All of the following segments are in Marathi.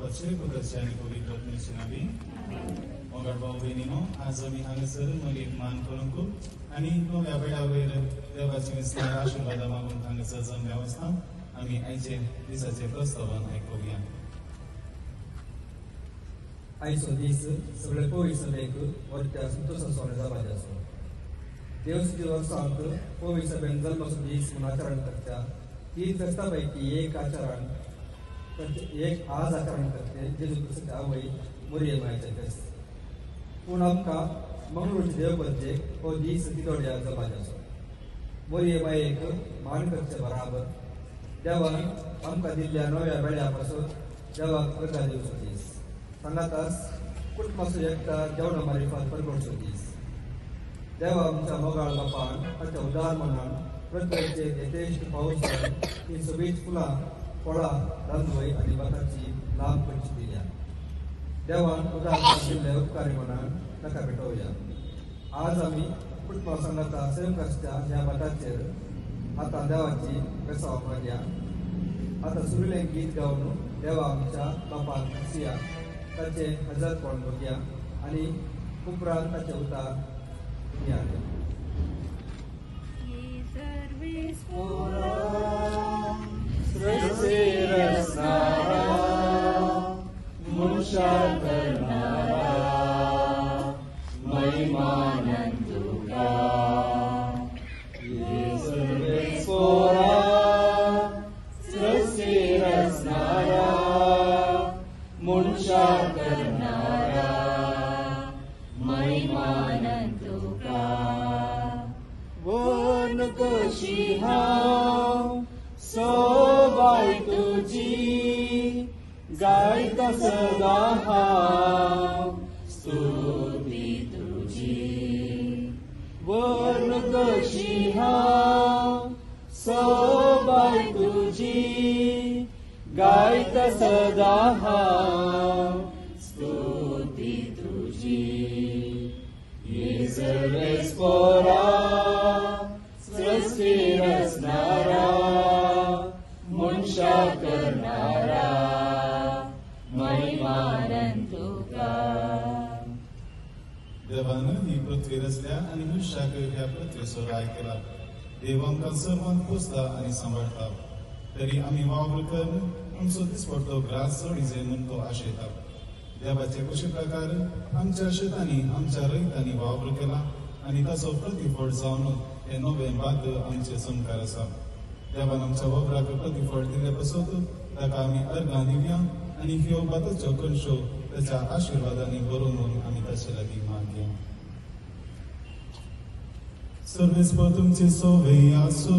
बापाचे पुत्राचे आणि पवित्र आत्म्याचे नावे मोगाळ भाऊ बहिणीनो आज आम्ही हांगासर मलीक मान करूंक आणि नव्या वेळावयर देवाचे विस्तार आशीर्वाद मागून हांगासर जमल्या असता आम्ही आयचे दिसाचे प्रस्तावन आयकुया. आयचो दीस सगळे पवित्र सभेक व्हडल्या संतोषान जावपाचें आसा. देवस्ती वर्सांत पवित्र सभेन जल्माचो दीस म्हूण आचरण करता. 3 फेस्तां पैकी एक आज आचरण करते जेजू क्रिस्त आवय मोरयेमायेचें फेस्त. पूण आमकां मंगळूरचे देवपंथेक हो दीस तितोड्या जावपाचो आसा. मोरयेमायेक मान करचे बराबर देवान आमकां दिल्ल्या नव्या वेळ्या पासून देवाक अर्घा दिवचो दीस. सांगाताच कुटुंबाचो एकता जेवणा मारिफात परगडचो दीस. देवा आमच्या मोगाळ बापान ताच्या उदार मनान प्रत्येकाचे यथेश्ट पावस ही सगळीच फुलां फळां रांदवय आनी भाताची लांब करची दिल्या. देवान उदार दिल्ले उपकारी मनान ताका भेटोवया. आज आमी कुटुंबा संघाचा सेवकाच्या ह्या भाताचेर आतां देवाची बेसाव मारया. आतां सुरिलें गीत गावन देवा आमच्या बापाक खुशिया ताचे हजरपण बघया आनी उपरांत ताचे उतार या. सोबाय तुझी गायता सदा हांव स्तुती तुझी. वर्ण कशी हांव सोबाय तुझी गायता सदा हांव स्तुती तुझी. येसुवे स्पोरा सृष्टी रचणारा मुनशा करणारा महिमानंद तुका. देवानं ही पृथ्वी रचल्या आणि मनुष्याक ह्या पृथ्वीचो राय केला. देव आमकां सर्वांत पोसता आणि सांबाळटा. तरी आमी वावर करून आमचो दिसपडटो ग्रास चड म्हणून तो आशयता. देवाचे कशे प्रकार आमच्या शेतांनी आमच्या रैतांनी वावर केला आणि ताचो प्रतिफळ जावन हे नवे बाद आमचे संस्कार आसा. देवान आमच्या वावराक प्रतिफळ दिले पासून ताका आमी अर्घां दिवया आनी ह्यो बाताच्यो कणशो ताच्या आशिर्वादांनी भरून आमी ताचे लागीं मागया. सर्वेस्पर तुमचे सोवे आसो.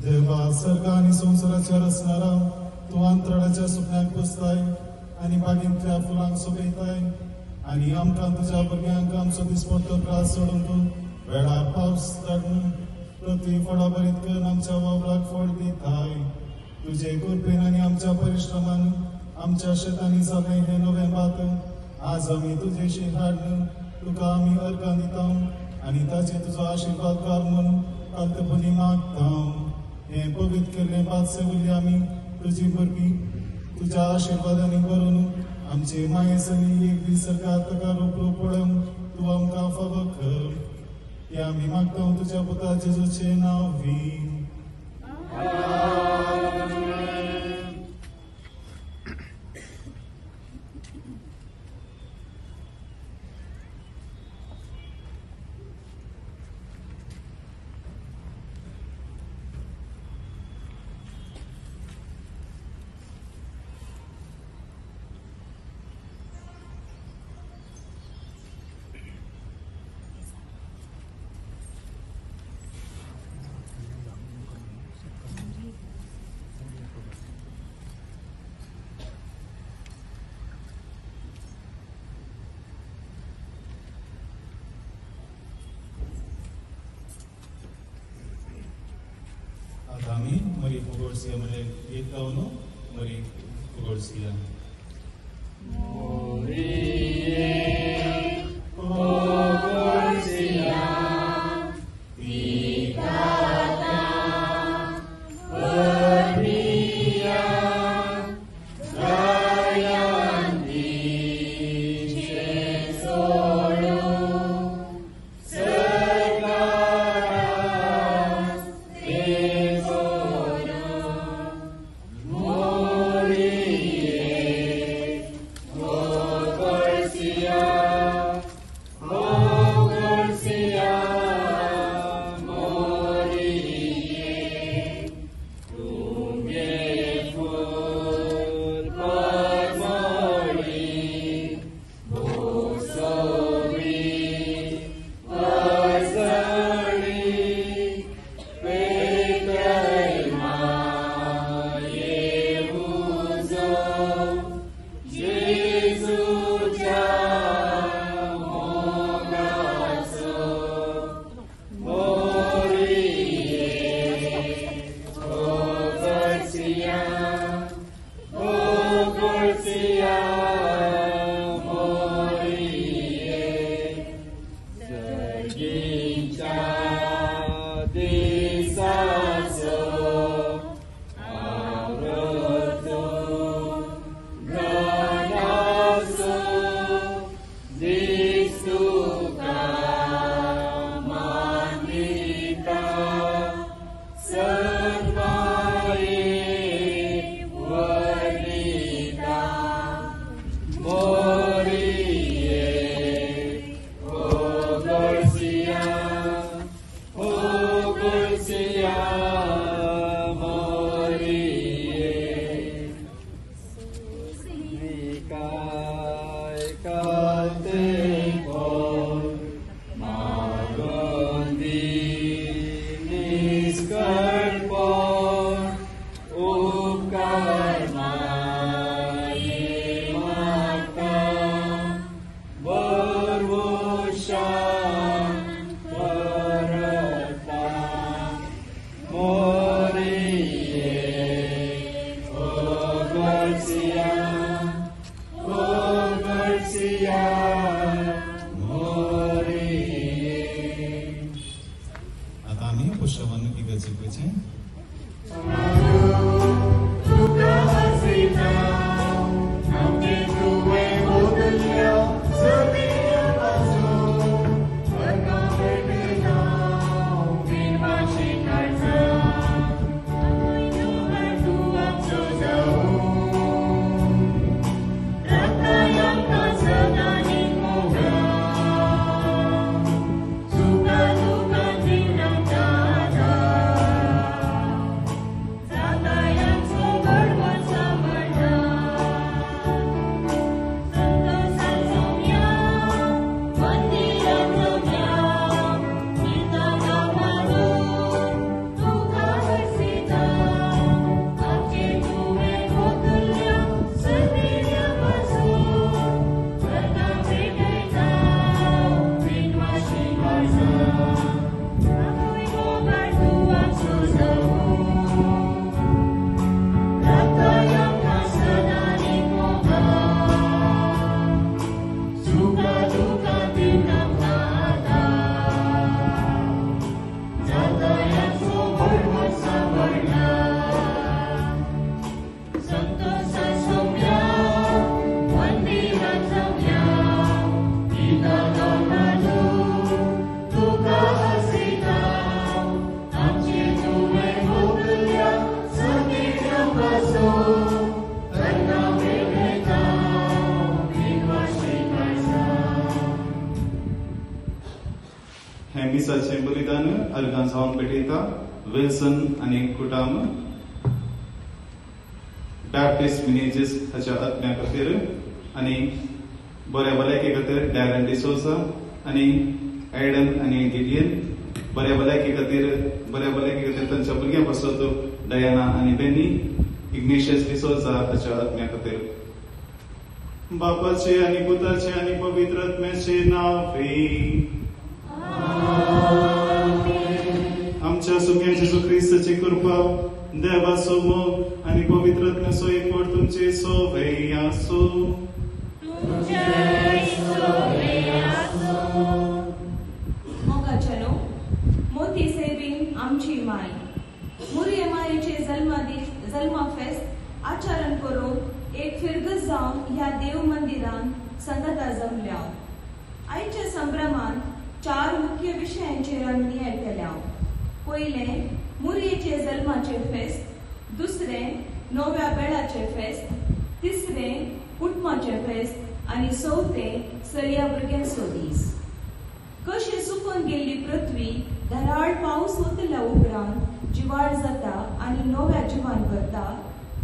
देवा सर्ग आनी संवसाराचेर आसणारा तूं अंतराळाच्या सुकण्याक बसताय आनी बागेंतल्या फुलांक सोबयताय आनी आमकां तुज्या भुरग्यांक आमचो दिसपडटो त्रास सोडून वेळार पावस धाडून पृथ्वी फळां बरीत करून आमच्या वावराक फळ दिताय. तुजे कृपेन आनी आमच्या परिश्रमान आमच्या शेतांनी जालें हें नवें भात आज आमी तुजेशी हाडून तुका आमी अर्घां दिता आनी ताचे तुजो आशिर्वाद घाल म्हूण कांतपणी मागता. हें पवित्र केल्लें भात सेविल्ली आमी तुजी भुरगीं तुज्या आशिर्वादांनी भरून आमचे मायेसनी एक दीस सरकार ताका रोखडो पळोवन तूं आमकां फावो कर. हे आमी मागता तुज्या पुता जेजूचे नांवी. Kami mari pugorsia mari kita uno mari pugorsia. Pugorsia, Vikata, करपोर उपकार माये माता बरवशान परता मोरिये Garcia आता आम्ही पुष्पवन्नुकी गरजेचे मिसाचे बलिदान अर्गान जावन पेटयता विल्सन आनी कुटाम बॅप्टिस्ट विनेजेस हाच्या आत्म्या खातीर आनी बऱ्या भलायके खातीर डॅरन डिसोजा आनी एडन आनी गिडियन बऱ्या भलायके खातीर तांच्या भुरग्यां पासत डयाना आनी बेनी इग्नेशियस डिसोजा हाच्या आत्म्या खातीर बापाचे आनी पुताचे आनी पवित्र आत्म्याचे नावे आमच्या सुख्या जेजू ख्रिस्ताची कृपा देवाचो मोग आनी पवित्र आत्म्याचो एकवट तुमचे सोबे आसूं मोगाचलो मोती सेबीन आमची माय मुरी मायेचे जल्मा फेस्त आचरण करून एक फिरगत जावन ह्या देव मंदिरान संगता जमल्या आयच्या संभ्रमान 4 मुख्य विशयांचेर आमी नियाळ केल्या पयले मुरयेचे जल्माचे फेस्त दुसरे नव्या बेळाचे फेस्त तिसरे कुटुंबाचे फेस्त आनी चौथे चलया भुरग्यांचो दीस कशे सुकून गेल्ली पृथ्वी धराळ पावस वतल्या उपरांत जिवाळ जाता आनी नव्या जिवान भरता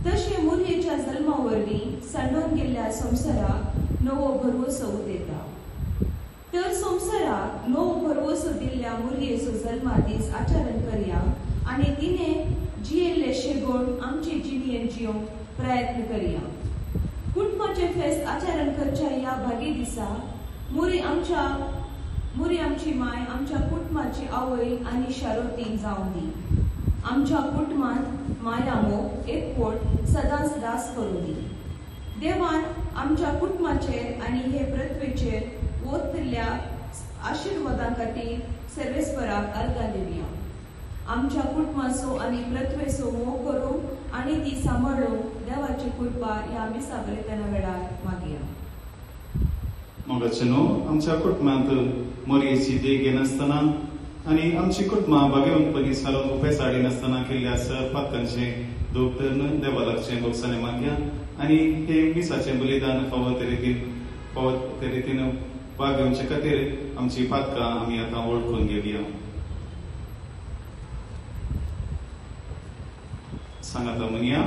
तशे मुरयेच्या जल्मा वरवीं सडून गेल्ल्या संवसाराक नवो भरवसो उदेता तर संवसाराक नवो भरवसो दिल्ल्या मुरयेचो जल्मा दीस आचरण करया आनी तिने जियेल्ले शेगोण आमचे जिणेंत जिवंक प्रयत्न करया कुटुंबाचे फेस्त आचरण करच्या ह्या भागी दिसा मुरी आमची माय आमच्या कुटुंबाची आवय आनी शारोती जावन दी आमच्या कुटुंबांत माया मोग एकवट सदांच दास करूं दी देवान आमच्या कुटुंबाचेर आनी हे पृथ्वीचेर ओतल्या आशिर्वादा खातीर सर्वेस्पराक अर्घा दिवया आमच्या कुटुंबाचो आनी पृथ्वेचो मोग करूं आनी ती सांबाळूंक देवाची कृपा ह्या मिसा बलिदाना वेळार मागया मोगाचेनो आमच्या कुटुंबांत मोरयेची देग नासतना आनी आमची कुटुंबां बागेवंतपणी सारोन उपाय साडी नासतना केल्ल्या पातकांचे दोग धर्न देवा लागचें भोगसाने मागया आनी हे मिसाचें बलिदान फावो ते रितीन भाग घेवचे खातीर आमची पातकां आमी आतां वळखून घेवया सांगाता म्हणया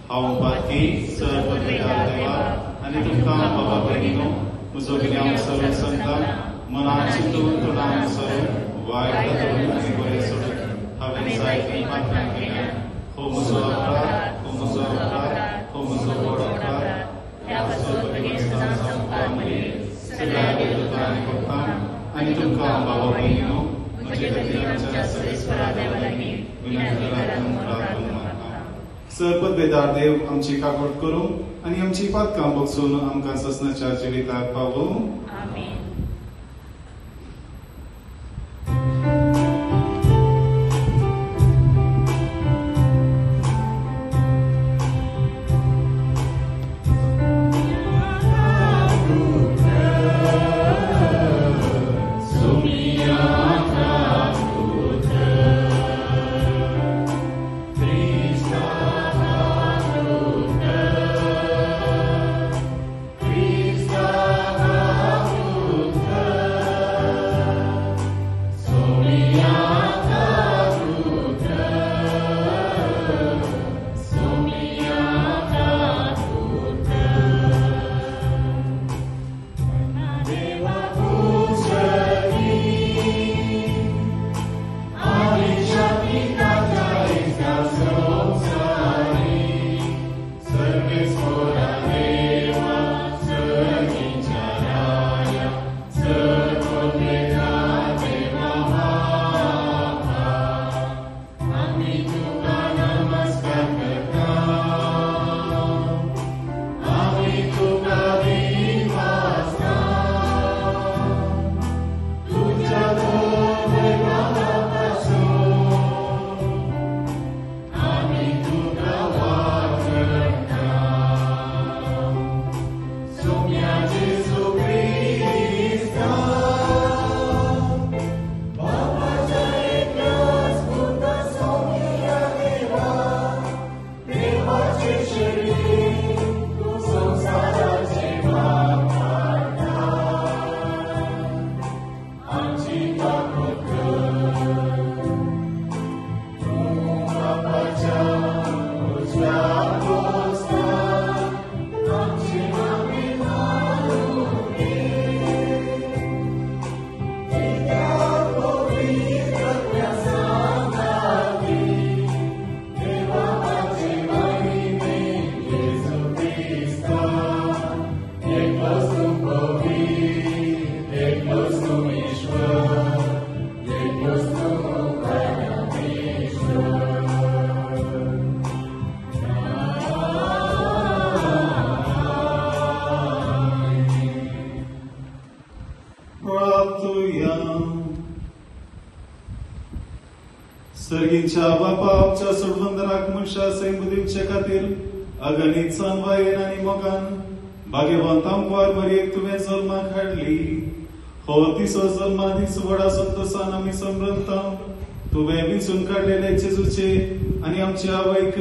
हांव पातकी सर्व देवा आनी तुमकां बाबा भयणीनो म्हजो गिन्याव सर्व संतां मनान चिंतून तोंडान विसरून वायट आनी बरें सोडून हांवें आमी जायतीं पातकां केल्यात हो म्हजो अपराध हो म्हजो व्हड अपराध ह्या पासून बेगीन सदांच संवकार मेरेन सगळ्या देवदूतांक भक्तांक आनी तुमकां बाबा भयणीनो म्हजे खातीर आमच्या सर्वेस्परा देवा लागीं विनंती करात मागता. सरपद बेदार देव आमची काकूट करूं आनी आमची पातकां बगसून आमकां ससनाच्या जिविताक पावूं. आमीन. सर्गींच्या बापा आमच्या सोडवंदराक मनशा सैमुदींचे खातीर अगणित सानवायेन आनी मोगान भाग्यवंत आमकां बरयेक तुवें जल्माक हाडली. हो तिसो जल्मा दीस व्हडा संतोषान आमी समरंता तुवें विंचून काडलेले जेजूचे आनी आमच्या आवयक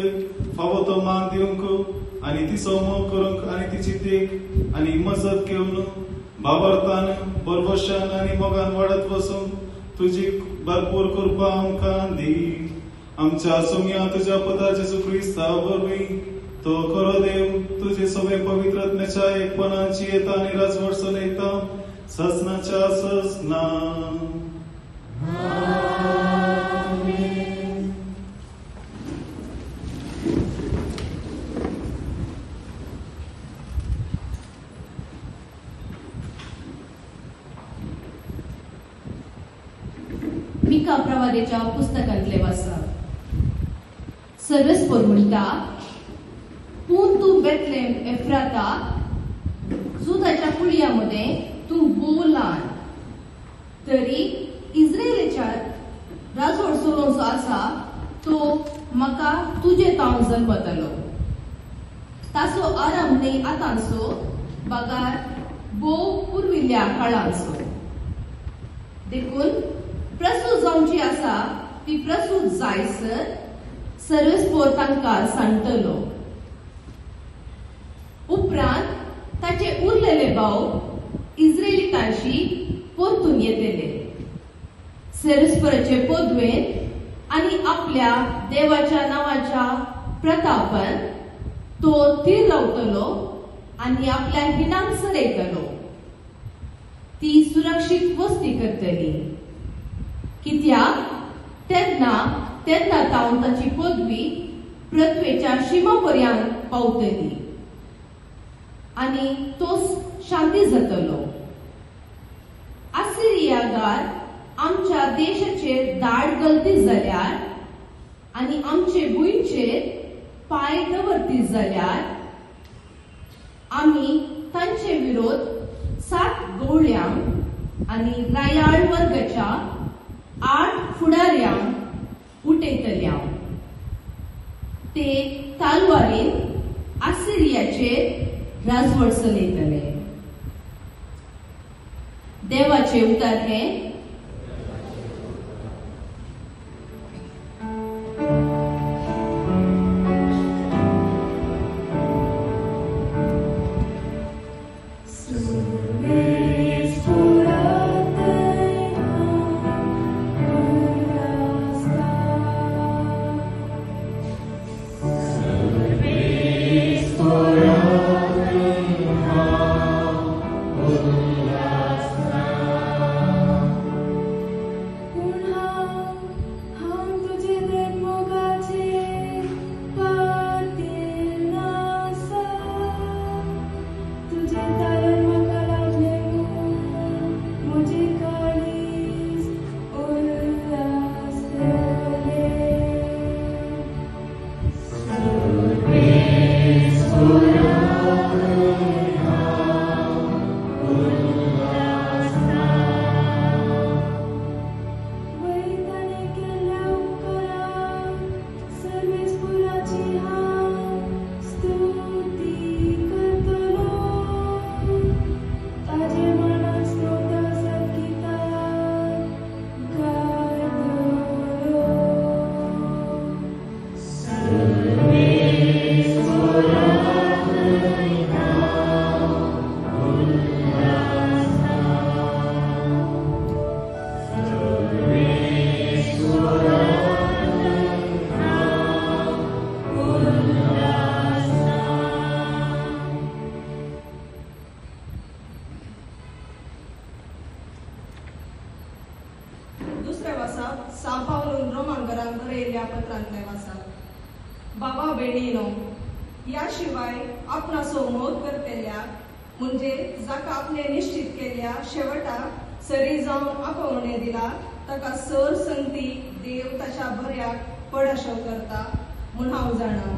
फावो तो मान दिवंक आनी तिसो मोग करूंक आनी तिची देख आनी मजत घेवन बाबरतान बरवशान आनी मोगान वाडत वचूंक तुजी भरपूर कृपा आमकां दी. आमच्या सुम्या तुज्या पुता जेजू क्रिस्ता वरवीं तो खरो देव तुजे सगळे पवित्रत्म्याच्या एकपणाची येता आनी राजवट चलयता ससनाच्या ससना. मिका प्रवादेच्या पुस्तकांतले वाचप. सर्वेस्पर म्हणटा, पूण तू बेथलेम एफ्राता जुदाच्या कुळयामध्ये तू बोव ल्हान, तरी इस्रायेलीच्या राजवट चलोवचो आसा तो म्हाका तुजे तावन जल्मतलो. ताचो आरंभ न्ही आतांचो बागार बोव पुर्विल्ल्या काळांचो. देखून प्रसूत जावची आसा ती प्रसूत जायसर सर्वेस्पोर तांकां सांगतलो. उपरांत ताचे उरलेले भाव इस्रायलिकांशी परतून येतले. सर्वेस्पोराचे पदवेन आनी आपल्या देवाच्या नांवाच्या प्रतापान तो थीर रावतलो आनी आपल्या हिणांक सरयतलो. ती सुरक्षीत वस्ती करतली, कित्याक तेन्ना तेन्ना तावन ताची पदवी पृथ्वेच्या शिमापर्यंत पावतली आनी तो शांती जातलो. आसिरियागार आमच्या देशाचेर दाड घालती जाल्यार आनी आमचे भुंयचेर पाय दवरती जाल्यार आमी तांचे विरोध 7 गवळ्यांक आनी रायाळ वर्गाच्या 8 फुडाऱ्यांक उठयतल्या. ते तालवारीन आसिरियाचेर राजवट चलयतले. देवाचे उतर हे बाबा बेणीनो, याशिवाय आपणाचो मोग करतेल्या म्हणजे जाका आपणे निश्चित केल्या शेवटा सरी जावन आपोवणे दिला ताका सर संगती देव ताच्या बऱ्याक पडशो करता म्हूण हांव जाणा.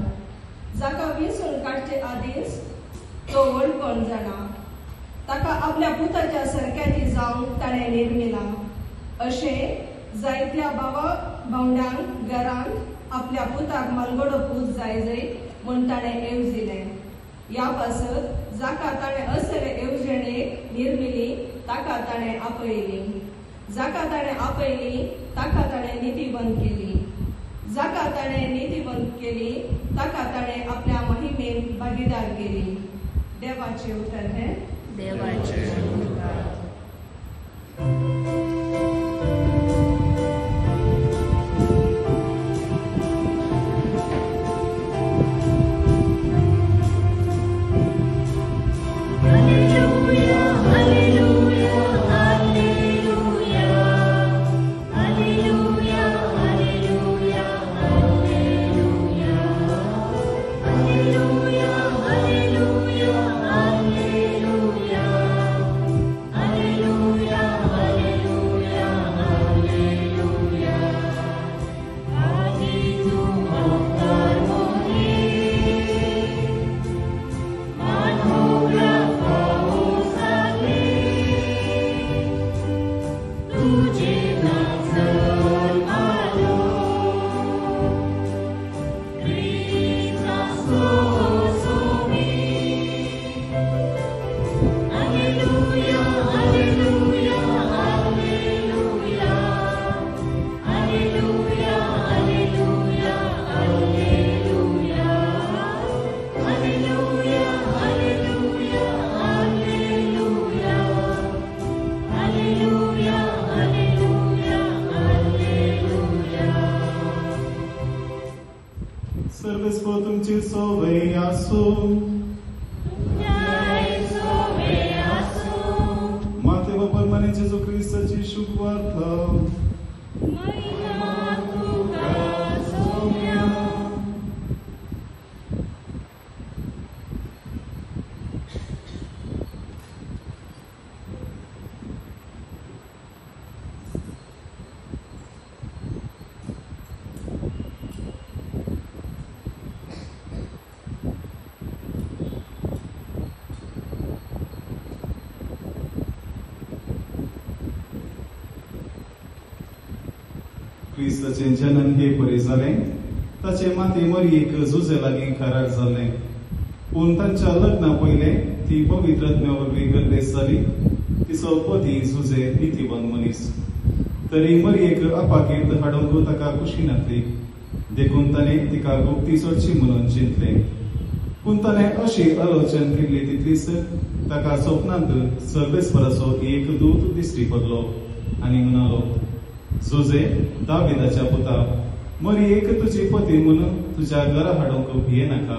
जाका विसरून काडचे आदींच तो वळखण जाणा. ताका आपल्या पुताच्या सारक्याची जावन ताणें निर्मिला. अशें जायत्या भावा भावंड्यांक घरांत आपल्या पुताक मालगडो पूत जाय म्हूण ताणें येवजिलें. या पासत जाका ताणें असले येवजणेक निर्मिली ताका ताणें आपयली. जाका ताणें आपयली ताका ताणें नितीवंत केली. जाका ताणें नितीवंत केली ताका ताणें आपल्या महिमेन भागीदार केली. देवाचे उतर हे देवाचे उतर. Servesc-vă tuncil sovei asu. Mate-vă permanent Jesu Cristo, ci șuc vartă. Mai क्रिस्ताचे जनन हे परी जाले ताचे माते मरियेक झुजे लागीं करार जालें पूण तांच्या लग्ना पयले ती पवित्रत्म्या वरवीं गर्भेस जाली तिचो पती झुजे नितीवन मनीस तरी मरियेक अपाकीर्त हाडूंक ताका कुशी नासली देखून ताणें तिका गुप्ती सोडची म्हणून चिंतलें पूण ताणें अशी आलोचन केल्ली तितलीच ताका स्वप्नांत सर्वेस्पराचो एक दूत दिश्टी पडलो आनी म्हणालो झुजे दाविदाच्या पुता मरियेक तुजी पती म्हणून तुज्या घरा हाडूंक भिये नाका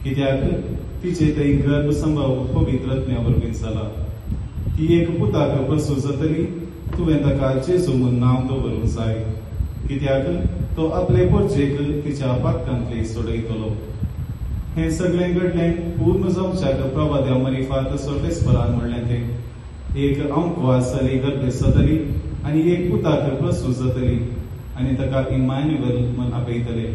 कित्याक तिचे थंय गर्भ संभव पवित्रत्म्या वरवीं जाला ती एक पुताक प्रसूत जातली तुवें ताका जेजू म्हूण नांव दवरूंक जाय कित्याक तो आपले परजेक तिच्या पातकांतली सोडयतलो हें सगळें घडलें पूर्ण जावच्याक प्रवाद्या मरिफात सर्वेस्परान म्हणलें तें एक अंकवास जाली गर्भेस जातली आनी एक पुताक प्रसूत जातली आनी ताका इमान्युएल म्हूण आपयतले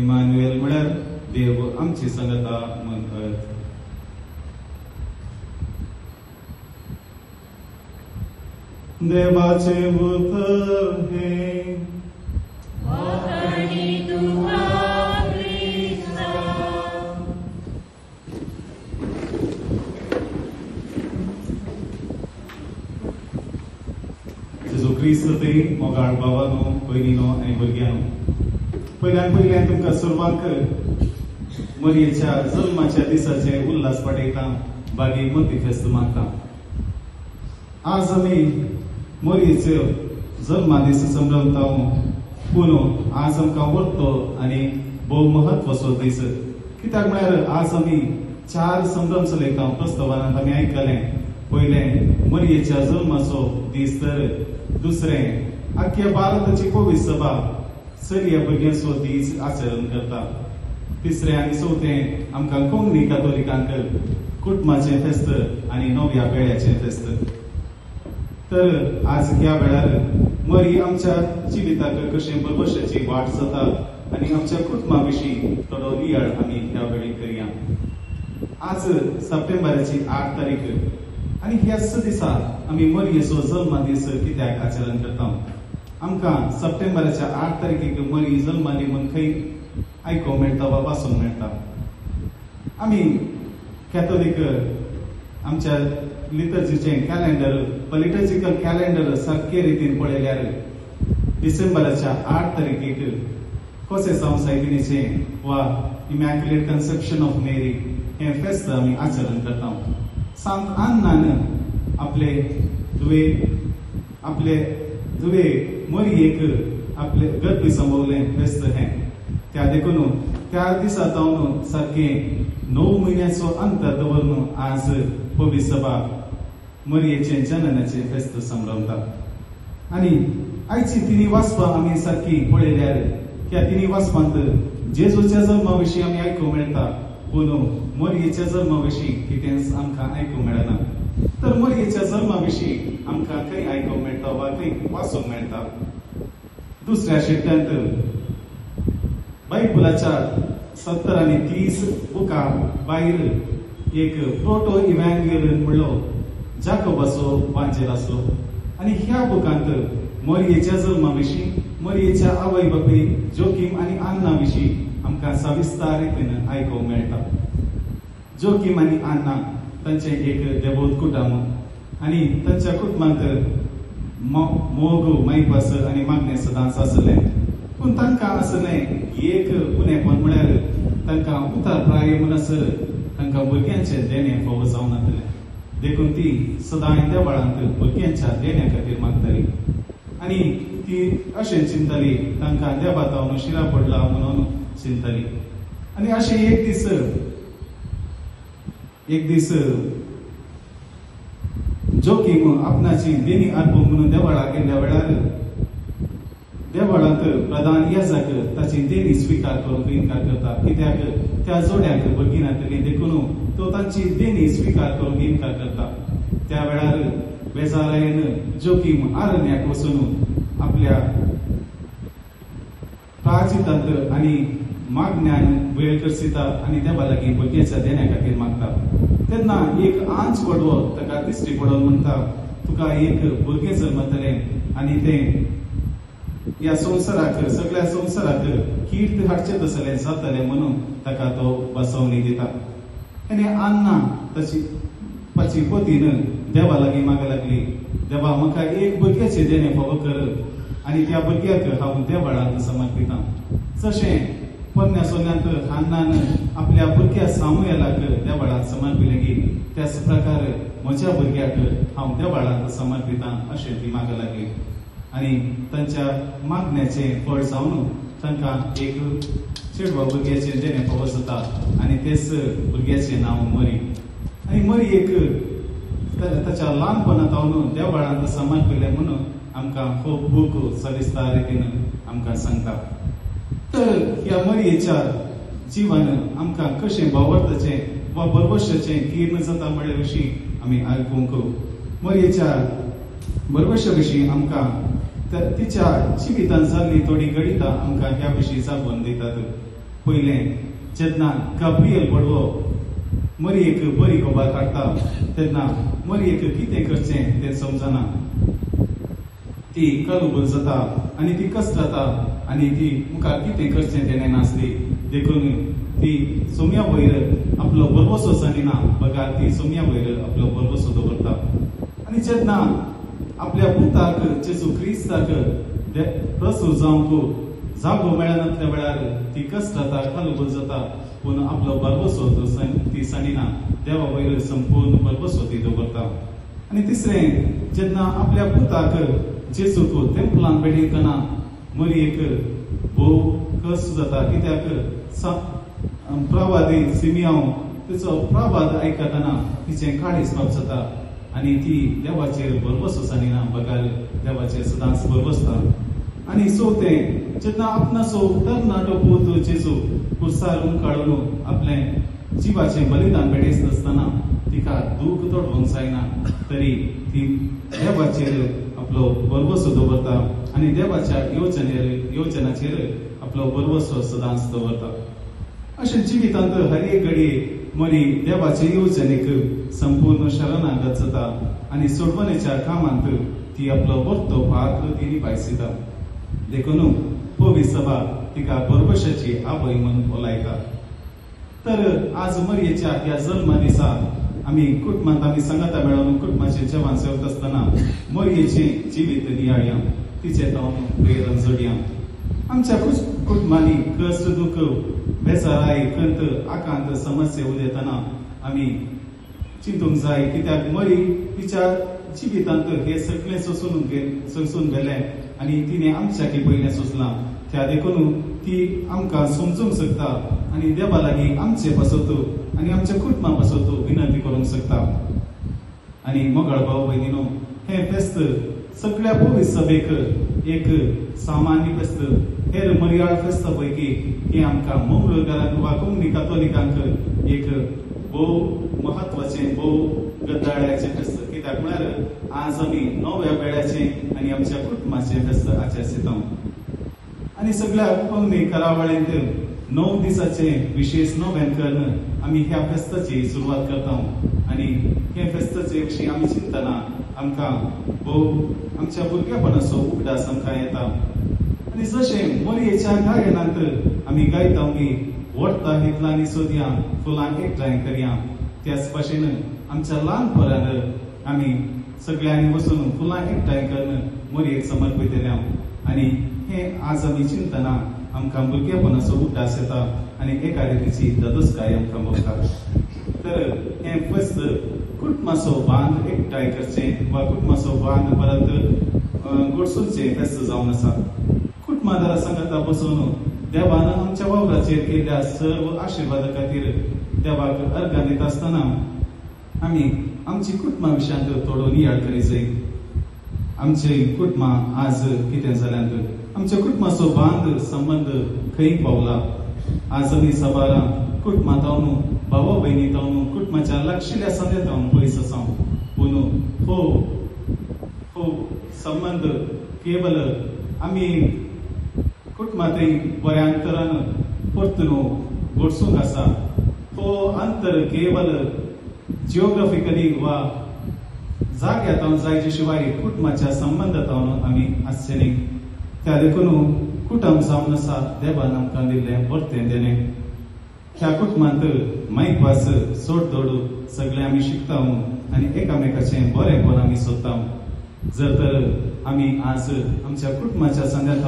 इमान्युएल म्हळ्यार देव आमची संगता म्हूण अर्थ देवाचे उतर हे जेजू क्रिस्त ते मोगाळ भावानो भयणीनो आनी भुरग्यांनो पयल्यान तुमकां सुरवात मरियेच्या जल्माच्या दिसाचे उल्हास पाठयता बागी मोती फेस्त मागता आज आमी मरियेचो जल्मा दीस संभ्रमता पूण आज आमकां व्हरतो आनी भोव महत्वाचो दीस कित्याक म्हळ्यार आज आमी 4 संभ्रम चलयता प्रस्तवानांत आमी आयकलें पयलें मरियेच्या जल्माचो दीस तर दुसरें आख्ख्या भारताची पवित्र सभा चलया भुरग्यांचो दीस आचरण करता तिसरें आनी चवथें आमकां कोंकणी कातोलिकांक कुटुंबाचें फेस्त आनी नव्या पेळ्याचें फेस्त तर आज ह्या वेळार मरी आमच्या जिविताक कशें बरबशाची वाट जाता आनी आमच्या कुटुंबा विशीं थोडो नियाळ आमी ह्या वेळी करया आज सप्टेंबराची 8 तारीख आनी ह्याच दिसा आमी मरियेचो जल्मा दीस कित्याक आचरण करता आमकां सप्टेंबराच्या 8 तारखेक मरी जल्माली म्हूण खंय आयकूंक मेळटा वा वाचूंक मेळटा आमी कॅथोलीक आमच्या लिटर्जीचें कॅलेंडर लिटर्जिकल कॅलेंडर सारके रितीन पळयल्यार डिसेंबराच्या 8 तारखेक कोसेसांव सायबिणीचें वा इमॅक्युलेट कन्सेप्शन ऑफ मेरी हें फेस्त आमी आचरण करता सांत आन्नान आपले धुवे मरियेक आपले गर्भी संभवलें फेस्त हें त्या देखून त्या दिसा जावन सारकें 9 म्हयन्याचो अंतर दवरून आज पवित्र सभा मरियेचे जननाचे फेस्त संभ्रमता आनी आयची तिनी वाचपां आमी सारकी पळयल्यार त्या तिनी वाचपांत जेजूच्या जल्मा विशीं आमी आयकूंक मेळटा पूण मरियेच्या जल्मा विशीं कितेंच आमकां आयकूंक मेळना तर मरियेच्या जल्मा विशीं आमकां खंय आयकूंक मेळटा वा खंय वाचूंक मेळटा दुसऱ्या शिट्ट्यांत बायबलाच्या 70 आनी 30 बुकां भायर एक प्रोटो इव्हँजेलियन म्हणलो जाकोबाचो वांचेल आसलो आनी ह्या बुकांत मरियेच्या जल्मा विशीं मरियेच्या आवय बापूय जोकीम आनी आन्ना विशीं आमकां सविस्तार रितीन आयकूंक मेळटा जोकीम आनी आन्ना तांचें एक देवोत कुटुंब आनी तांच्या कुटुंबांत मोग मायपास आनी मागणें सदांच आसलें पूण तांकां आसलें एक उणेपण म्हळ्यार तांकां उतार प्राय म्हणसर तांकां भुरग्यांचें देणें फावो जावं नासलें देखून ती सदांच देवळांत भुरग्यांच्या देण्या खातीर मागताली आनी ती अशें चिंतताली तांकां देवातावन शिरा पडला म्हणून चिंतताली आनी अशें एक दीस जोकीम आपणाची देणी अर्पूंक म्हणून देवळाक गेल्ल्या वेळार देवळांत प्रधान याजक ताची देणी स्विकार करूंक इन्कार करता कित्याक त्या जोड्याक भुरगीं नासलीं देखून तो तांची देणी स्विकार करूंक इन्कार करता त्या वेळार बेजारायेन जोकीम आरण्याक वचून आपल्या प्राचितांत आनी मागण्यान वेळ करसिता आनी देवा लागीं भुरग्याच्या देण्या खातीर मागता तेन्ना एक आंच पडवो ताका दिश्टी पडोन म्हणटा तुका एक भुरगें जल्मतलें आनी तें या संवसाराक सगळ्या संवसाराक कीर्त हाडचे तसले जातले म्हणून ताका तो बसवणी दिता आनी अन्ना तशी पाची पोतीन देवा लागीं मागूंक लागली देवा म्हाका एक भुरग्याचे देणे फावो कर आनी त्या भुरग्याक हांव देवाळांत समर्पिता जशें पोरण्या सोन्यांत हान्नान आपल्या भुरग्या सामुएलाक देवाळांत समर्पिले त्याच प्रकार म्हज्या भुरग्याक हांव देवाळांत समर्पिता अशें ती मागूंक लागली आनी तांच्या मागण्याचे फळ जावन तांकां एक चेडवा भुरग्याचे देणे फावो जाता आनी तेच भुरग्याचें नांव मरी आनी मरी एक ताच्या ल्हानपणांतावन देवाळांत समर्पिले म्हणून आमकां खूब बूक सविस्तार रितीन आमकां सांगता तर ह्या मरयेच्या जिवान आमकां कशें भावार्थाचें वा बरवशाचें कीर्ण जाता म्हळ्या विशीं आमी आयकूंक मरयेच्या बरवशा विशीं आमकां तिच्या जिवितांत जाल्ली थोडी गणितां आमकां ह्या विशीं जागोवन दितात पयलें जेन्ना गाब्रियल बडवो मरयेक बरी खबर काडटा तेन्ना मरयेक कितें करचें तें समजना ती कलबल जाता आनी ती कस्ताता आनी ती मुखार कितें करचें तें नासली देखून ती सोम्या वयर आपलो बरवसो जाणिना बगा ती सोम्या वयर आपलो बरवसो दवरता आनी जेन्ना आपल्या पुताक जेजू क्रिस्ताक रसूल जावंक जागो मेळनातल्या वेळार ती कस्ताता कलबल जाता पूण आपलो बरवसो ती साणिना देवा वयर संपूर्ण बरवसो ती दवरता आनी तिसरें जेन्ना आपल्या पुताक जेजूक तेंपलान बेडयतना मरयेक भोव कस जाता कित्याक प्रवादी सिमियांव तिचो प्रवाद आयकतना तिचें काळीज कप जाता आनी ती देवाचेर बरवसो जाणिना बगार देवाचेर सदांच बरवसता आनी चवथें जेन्ना आपणाचो तरणाटो पूत जेजू कुर्सार काडून आपलें जिवाचें बलिदान बेडयत आसतना तिका दूख तोडवंक जायना तरी ती देवाचेर आपलो बरवसो दवरता आनी देवाच्या योजनाचेर आपलो बरवसो सदांच दवरता अशें जिवितांत हर एक घडये मरी देवाचे येवजणेक संपूर्ण शरणागत जाता आनी सोडवणेच्या कामांत ती आपलो बरतो भाग ती निभायता देखून पवित्र सभा तिका बरवशाची आवय म्हणून ओलायता तर आज मरयेच्या ह्या जल्मा दिसा आमी कुटुंबांत आमी सांगाता मेळून कुटुंबाचें जेवण सेवत आसतना मरयेचें जिवीत नियाळया तिचे तावन प्रेरण जोडया आमच्या कुटुंबांनी कश्ट दुख बेजाराय खंत आकांत समस्या उदेतना आमी चिंतूंक जाय कित्याक मरी तिच्या जिवितांत हे सगळें सोंसून गेलें आनी तिणें आमच्याकी पयलें सोंसलां त्या देखून ती आमकां समजूंक शकता आनी देवा लागीं आमचे पासत आनी आमच्या कुटुंबा पासत विनंती करूंक शकता आनी मोगाळ भाव भयणीनो हे फेस्त सगळ्या पवित्र सभेक एक सामान्य फेस्त हेर मर्याळ फेस्ता पैकी हे आमकां मंगळकारांक वा कोंकणी कातोलिकांक एक भोव महत्वाचें भोव गद्दाळ्याचें फेस्त कित्याक म्हळ्यार आज आमी नव्या वेळाचें आनी आमच्या कुटुंबाचें फेस्त आचरता आनी सगळ्या कोंकणी कार्यावळींत 9 दिसाचे विशेष नोवेन करून आमी ह्या फेस्ताची सुरवात करता आनी हे फेस्ताचे विशीं आमी चिंतना आमकां भोव आमच्या भुरगेपणाचो उगडास आमकां येता आनी जशें मरयेच्या गायनांत आमी गायता व्हरता हितलांनी सोदया फुलां एकठांय करया त्याच भाशेन आमच्या ल्हानपणांत आमी सगळ्यांनी वचून फुलां एकठांय करून मरयेक समर्पीत केल्या आनी हे आज आमी चिंतना आमकां भुरगेपणाचो उगडास येता आनी एका रितीची ददुसकाय आमकां भोगता तर हे फेस्त कुटुंबाचो बांद एकठांय करचें वा कुटुंबाचो बांद परत घडसुरचें फेस्त जावन आसा कुटुंबादारा सांगाता बसून देवान आमच्या वावराचेर केल्ल्या सर्व आशिर्वादा खातीर देवाक अर्घ दिता आसतना आमी आमची कुटुंबा विशयांत थोडो नियाळ करीत जाय आमची कुटुंबां आज कितें जाल्यांत आमच्या कुटुंबाचो बांद संबंध खंय पावला आज आमी सबारां कुटुंबांतावन भावा भयणीतावन कुटुंबाच्या लागशिल्ल्या संदेतावन पयस आसा पूण हो संबंध केवल आमी कुटुंबांतय बऱ्या अंतरान परतून घडसूंक आसा हो अंतर केवल जिओग्राफिकली वा जाग्यातावन जायचे शिवाय कुटुंबाच्या संबंधातावन आमी आसचे न्ही त्या देखून कुटुंब जावन आसा देवान आमकां दिल्लें बरतें देणे. ह्या कुटुंबांत मायक वास सोड दोडू सगळे आमी शिकता आनी एकामेकाचें बरेंपण आमी सोदता. जर तर आमी आज आमच्या कुटुंबाच्या संघात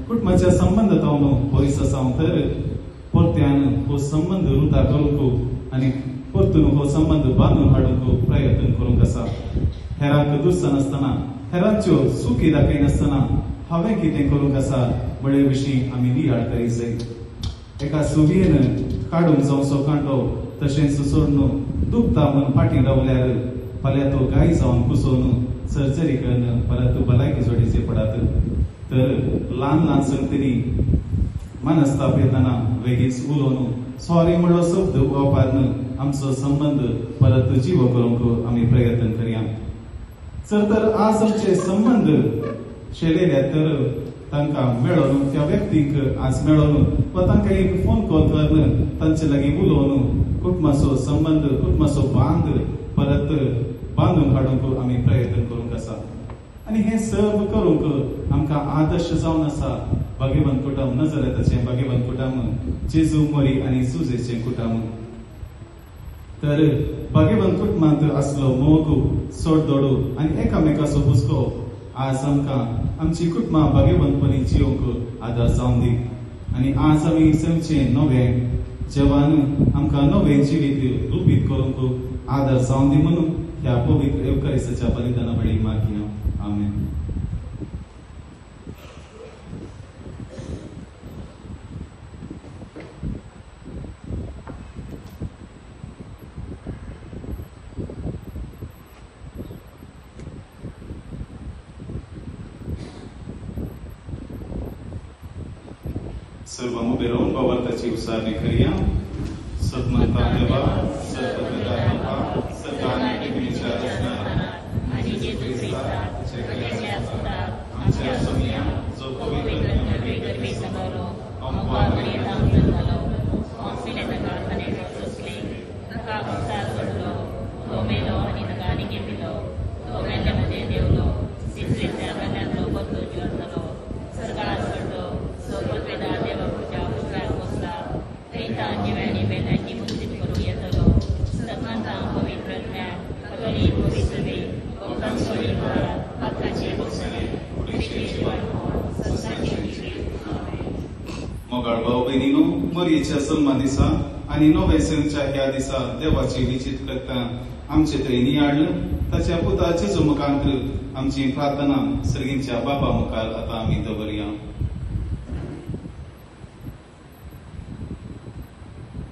कुटुंबाच्या संबंधात पयस आसा तर परत्यान हो संबंध रुता करूंक आनी परतून हो संबंध बांदून हाडूंक प्रयत्न करूंक आसा. हेरांक दुस्ता नासतना हेरांच्यो चुकी दाखयनासतना हांवें कितें करूंक आसा बळे विशीं आमी नियाळ करीत जाय. एका सुवयेन काडून जावचो कांटो तशेंच सोडून दुखता म्हूण फाटीं रावल्यार फाल्यां तो गाय जावन कुसोवन सर्जरी करून परत भलायकी जोडीचे पडात. तर ल्हान ल्हान संगतींनी मनस्ताप येतना वेगीच उलोवन सॉरी म्हणलो शब्द वापरून आमचो संबंध परत जिवो करूंक आमी प्रयत्न करया. जर तर आज आमचे संबंध शेलेले तर तांकां मेळोन त्या व्यक्तीक आज मेळोन वा तांकां एक फोन कॉल करून तांचे लागीं उलोवन कुटुंबाचो संबंध कुटुंबाचो बांद परत बांदून हाडूंक आमी प्रयत्न करूंक आसा. आनी हे सर्व करूंक आमकां आदर्श जावन आसा भाग्यवंत कुटुंब नजरेताचें भाग्यवंत कुटुंब जेजू मोरी आनी सुजेचें कुटुंब. तर भाग्यवंत कुटुंबांत आसलो मोग सोड दोडू आनी एकामेकाचो हुस्को आज आमकां आमची कुटुंबां भाग्यवंतपणी जिवंक आदार जावन दी. आनी आज आमी सगळें नवें जवान आमकां नवें जिवीत रुपीत करूंक आदार जावन दी म्हणून ह्या पवित्र एवकारिस्ताच्या बलिदाना बळी मागिया. आमेन. सर्व उबे राहून बाबाची उसारणी करूया. सतमंता देवा सतपिता सदान नेहमीच्या रचना आणि जेजू ख्रिस्ता जगाच्या सुद्धा आमच्या सोम्या जो पवित्र गरबी सगळो अमवा बलिदान झालो ऑक्सिलेन कारखाने सोसले नका अवतार घडलो तो मेलो आणि नगाने गेलो तो मेल्यामध्ये देवलो तिसऱ्या वेळातलो बदलो जीवन झालो सरकारात घडलो सोबत वेदा देवाच्या उजव्यार पोचला दैता जिव्यानी बेलांनी मुस्लिम करून येतलो सतमंता पवित्र ज्ञान कथोलिक पवित्र वे गोपांसोळी महाराज पात्राचे गोसले पुढचे जीवन संसाराचे मोगाळ भाऊ बहिणीनो मोरयेच्या जल्मा दिसा आनी नवे संघच्या ह्या दिसा देवाची विचित करता आमचे थंय नियाळलं ताच्या पुता जेजू मुखांत आमची प्रार्थना सर्गींच्या बाबा मुखार आतां आमी दवरया.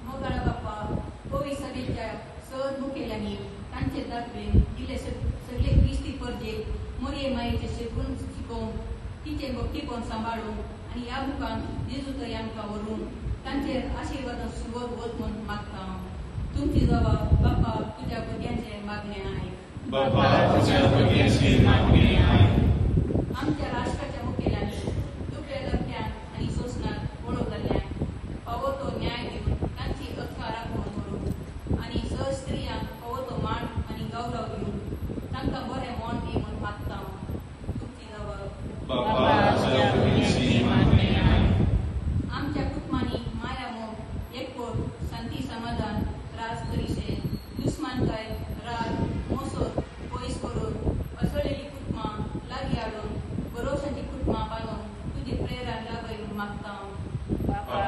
मोगाळ बाप्पा गोवी सभेच्या सर मुखेल्यांनी तांचे दाखले दिले सगळे क्रिस्ती परजे मोरये मायेचे शिकून शिकोवन तिचे भक्तीपण सांबाळून आणि ह्या मुखान जेजू थंय आमकां व्हरून तांचेर आशिर्वाद शुभ वत म्हूण मागता. तुमची जबाब बाप्पा तुज्या भुरग्यांचे मागणे आहे. बाप्पा तुझ्या भुरग्यांची मागणी आहे. आमच्या राष्ट्राच्या मुखेल्यांनी दुखऱ्या धक्क्यान आणि शोषणात पळो जाल्ल्यान फावो तो न्याय दिवन तांची अथवा राखण करून आणि सहज स्त्रियांक फावो तो मान आणि गौरव दिवन तांकां बरें मोल दी म्हूण मागता. तुमची जबाब बाप्पा तुझ्या भुरग्यांची मागणी आहे. आमच्या कुटुंबांनी माया मोग एकपोट शांती समाधान राज करीशे दुस्मानकाय राग मोसोर पयस करून असळलेली कुटुंबां लागीं हाडून भरोशाची कुटुंबां बांदून तुजी प्रेरण लाभय मागता. बाप्पा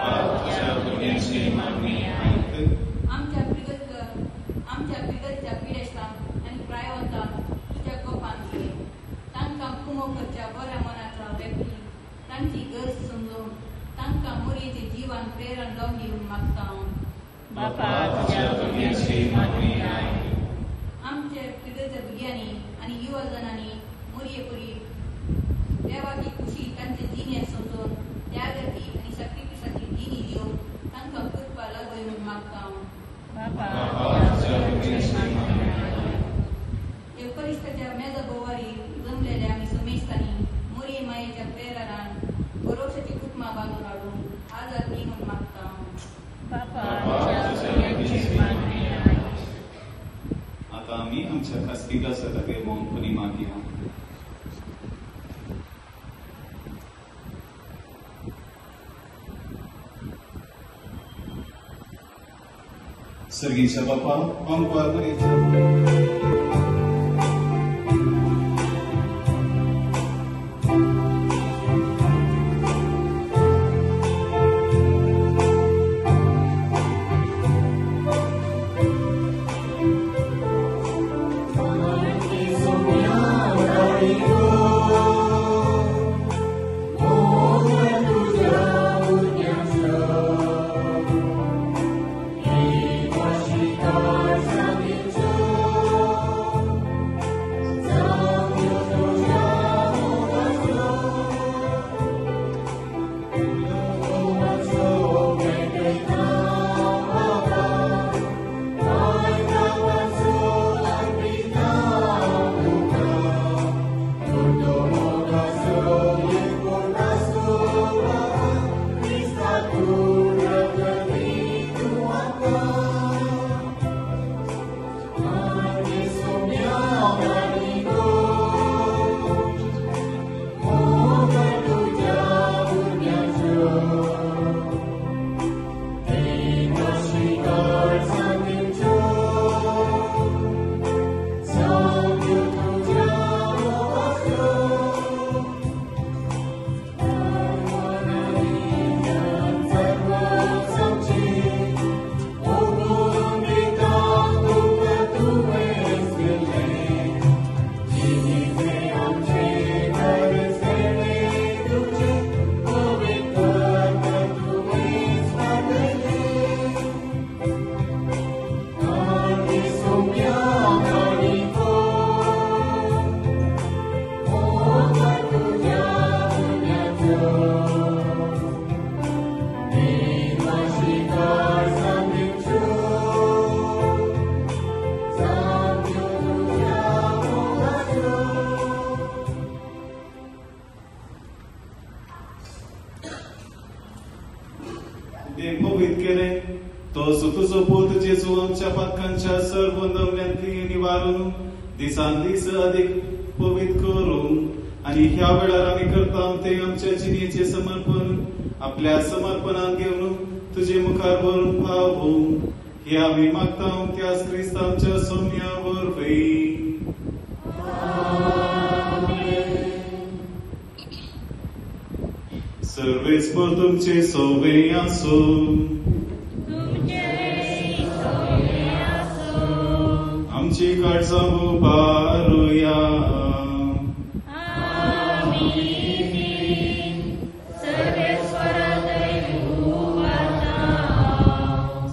तुझ्या भुरग्यांची मागणी आहे. आमच्या पिगतच्या पिडेस्तांक आनी प्रायवंतांक तुज्या कोपान घे. तांकां कुमो करच्या बऱ्या मनाचा व्यक्ती तांची गरज समजून तांकां मोरयेचे जिवान प्रेरण जावन दिवन मागता. बाप्पा तुझ्या भुरग्यांची मागणी आहे. आमच्या पिगतच्या भुरग्यांनी आनी युवजनांनी मोरये देवाची खुशी तांचे जिणे समजून त्यागाची आनी सॅक्रिफिसाची जिणी दिवन तांकां करपा लागय म्हूण मागता. बाप्पा तुझ्या भुरग्यांची मागणी आहे. एवकारिस्ताच्या मेजा बोवारी जमलेल्या आमी समेस्तांनी मोरये मायेच्या प्रेरणान भरोशाची कुटुंबां बांदून हाडून आजाद दी म्हूण मागता. बाप्पा तुझ्या भुरग्यांची मागणी आहे. आता आमी आमच्या खासगी खातीर मौनपणी मागया. सर्गीच्या बापा आमकां बरें पवित केले तो तुझो पूत जेजू आमच्या पातकांच्या सर्व नवल्यांतली निवारून दिसान दीस अधिक पवित करून आणि ह्या वेळार आम्ही करता ते आमच्या जिणेचे समर्पण आपल्या समर्पणात घेऊन तुझे मुखार वरून पावू हे आम्ही मागता त्या ख्रिस्त आमच्या सौम्यावर वै सर्वेस्पर तुमचे सोवे असो आमची काळजा उभारूया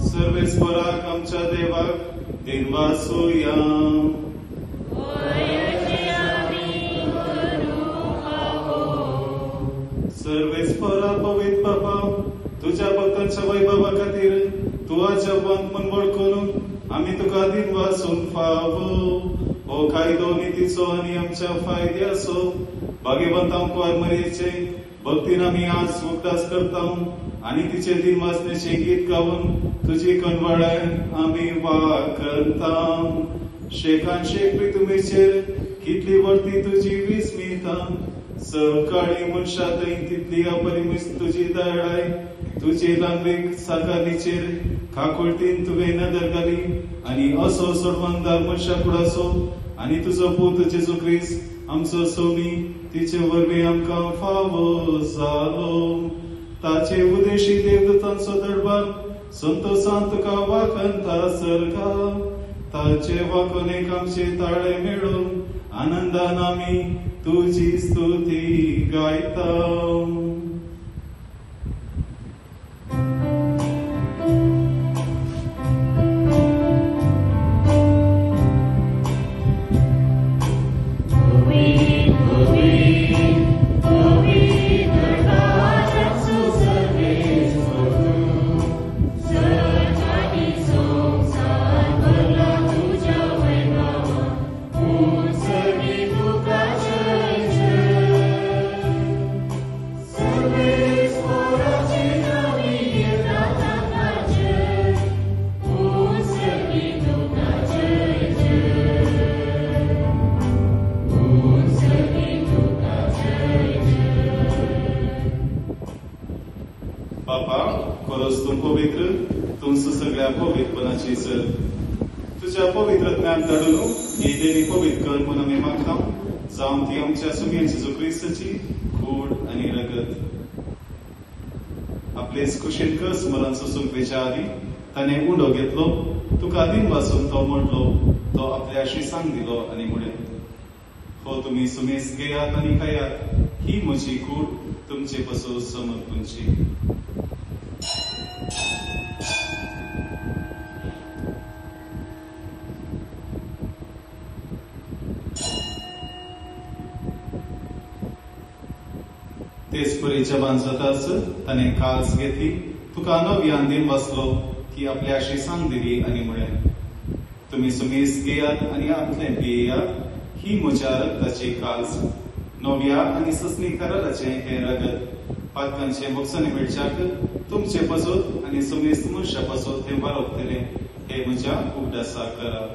सर्वेस्पराक आमच्या देवाक दिनवासूया सर्वेस्परा पवित्र बाबा तुझ्या भक्तांच्या वैभवा खातीर तुझ्या बंद मन वळखून आम्ही तुका दिन वाचून फावो हो कायदो नितीचो आणि आमच्या फायद्याचो भाग्यवंतांक वारमरेचे भक्तीन आम्ही आज उक्तास करता आणि तिचे दिन वाचण्याचे गीत गाऊन तुझी कनवाळाय आम्ही वाकरता शेखान शेख प्रितुमेचेर कितली वर्ती तुझी विस्मिता सहकाळी मनशातय तितली अपरिमित तुझी दयाळाय तुझे लांबीक साकारीचेर खाकुळतीन तुवें नदर घाली आणि असो सोडवंदार मनशा कुडासो आणि तुजो पूत जेजू ख्रिस्त आमचो सोनी तिचे वरवीं आमकां फावो जालो ताचे उदेशी देवदूतांचो दरबार संतोषांत तुका वाखनता सरका ताचे वाखोनेक आमचे ताळे मेळून आनंदान आमी तुझी स्तुती गायता Serve तुमचं सगळ्या पवित्रपणाची सर तुझ्या पवित्र ज्ञान धाडून ही देणी पवित्र कर म्हणून आम्ही मागता जाऊन ती आमच्या सुमियांची जो क्रिस्ताची खूड आणि रगत आपलेच कुशीन स्मरण सुसून वेच्या आधी त्याने उंडो घेतलो तुका दिन वाचून तो म्हणलो तो आपल्याशी सांग दिलो आणि मुळे हो तुम्ही सुमेस घेयात आणि खायात ही म्हजी खूड तुमचे पासून समर्पणची तेच परीच्या बांधताच त्याने कास घेतली तुका नव्यान दिन वाचलो की आपल्याशी सांग दिली आणि मुळे तुम्ही सुमेस घेयात आणि आपले पियेयात ही म्हज्या रक्ताची कास नव्या आणि ससनी कराराचे हे रगत पातकांचे मोक्षाने मिळच्याक तुमचे पसोत आणि सुमेस मनुष्या पसोत हे वारोपतले हे म्हज्या उगडासा करा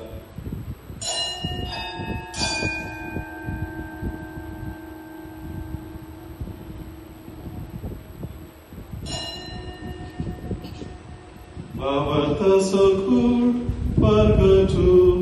Bavarta Sakur Pargatuya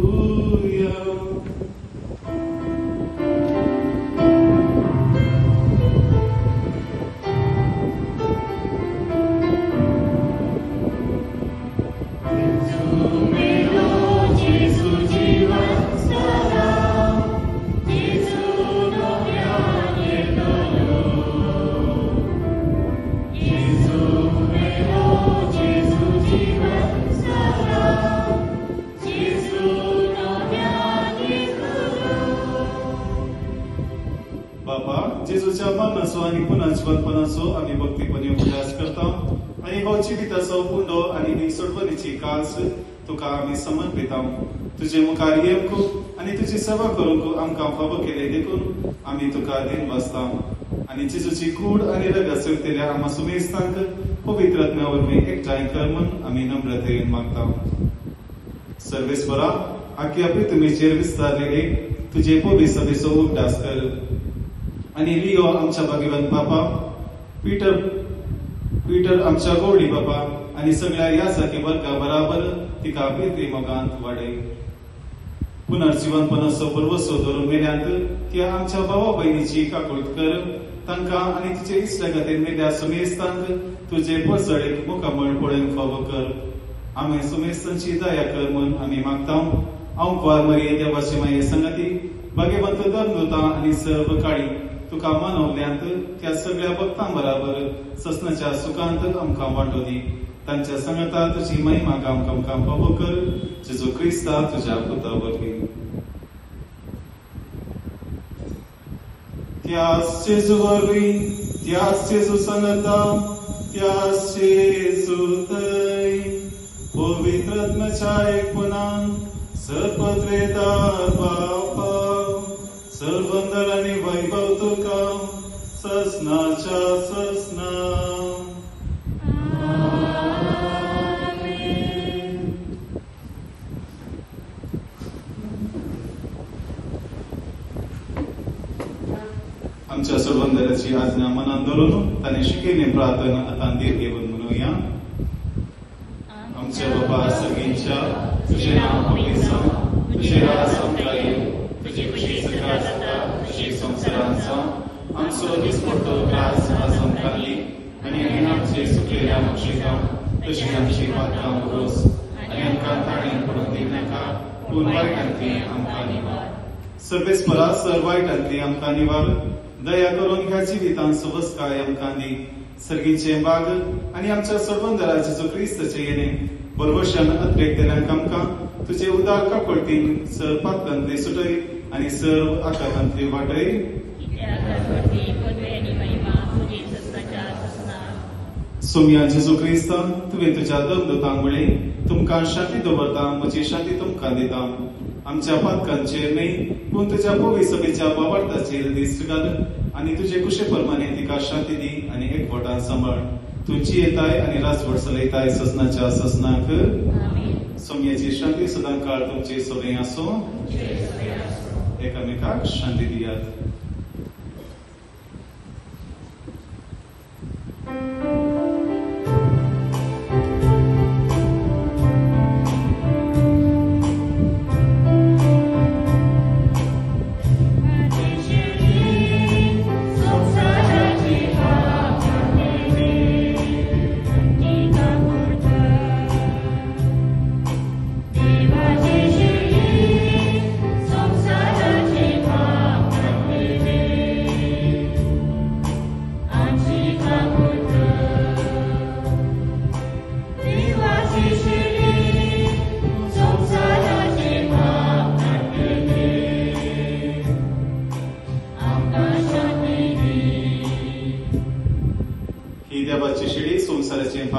जेजूच्या मरणाचो आणि पुन्हा जिवंतपणाचो आम्ही भक्तीपणे उल्हास करता आणि हो जिविताचो पुंडो आणि ही सोडवणीची कास तुका आम्ही समर्पिता तुझे मुखार येवंक आणि तुझी सेवा करूंक आमकां फावो केले देखून आम्ही तुका दिन वाचता आणि जेजूची कूड आणि रगत सुटलेल्या आम्हा सुमेस्तांक पवित्र आत्म्यावरवी एकठांय कर म्हूण आम्ही नम्रतेन मागता सर्वेस्वरा आख्या पृथ्वीचेर विस्तारलेले तुझे पवित्र सभेचो उद्दास कर आणि लिओ आमच्या भाग्यवान बापा पीटर आमच्या गवडी बापा आणि सगळ्या यासारखे वर्गा बराबर तिका प्रीती मोगांत वाडय पुनर्जीवनपणाचो पर्वसो धरून मेल्यांत त्या आमच्या भावा बहिणीची काकुळट कर तांकां आणि तिचे इश्टगतीन मेल्या सुमेस्तांक तुझे पसळेक मुखामळ पळोवन फावो कर आम्ही सुमेस्तांची दया कर म्हूण आम्ही मागता हांव कुवार मरिये देवाची माये संगती भाग्यवंत धर्मदूता आणि सर्व काळी तुका मानवल्यांत त्या सगळ्या भक्तां बराबर ससनाच्या सुखांत आमकां वांटो दी तांच्या संगता तुजी महिमा आमकां फावो कर जेजू क्रिस्ता तुज्या पुता वरवीं त्याच जेजू वरवीं त्याच जेजू संगता त्याच जेजू थंय पवित्रत्म्याच्या एकपणान सर्वत्रेदार बापा सर्वंदर आणि वैभव तुका ससनाच्या ससना आमच्या सर्वंदराची आज्ञा मनात धरून ताने शिकेले प्रार्थना आता दीर्घेवन म्हणूया आमच्या बाबा सगळींच्या तुझे नाव पवित्र जावं तुझे राज आमकां येवं तुझी खुशी सकाळ जाता तशी संवसारांचा आमचो दिसपट्टो त्रास आज आमकां दी आनी आमचे सुकलेल्या मोक्षिका तशी आमची पातकां उरोस आनी आमकां ताणेन पडूंक दिनाका पूण वायटांतली आमकां निवार सर्वेस्परा सर वायटांतली आमकां निवार दया करून ह्या जिवितांत सुवस्काय आमकां दी सर्गीचे बाग आनी आमच्या सर्वंदराचे जो क्रिस्ताचे येणे बरोवशान अत्रेकतेल्यांक आमकां तुझे उदार कापडतीन सर पातकांतली सुटय आनी सर्व आकारांतली वाटय सोम्या जेजू क्रिस्ता तुवें तुज्या दमदूतांक म्हळें तुमकां शांती दवरता म्हजी शांती तुमकां दिता आमच्या पातकांचेर न्हय पूण तुज्या पवित्र सभेच्या बाबार्थाचेर दिश्ट घाल आनी तुजे कुशे प्रमाणे तिका शांती दी आनी एकवटान सांबाळ तुमची येताय आनी राजवट चलयताय ससनाच्या ससनाक सोम्याची शांती सदां काळ तुमचे सोबे आसो एकामेकाक शांती दियात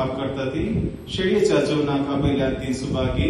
पाप करता ती शेळयेच्या जेवणाक आपयल्यात ती सुभागी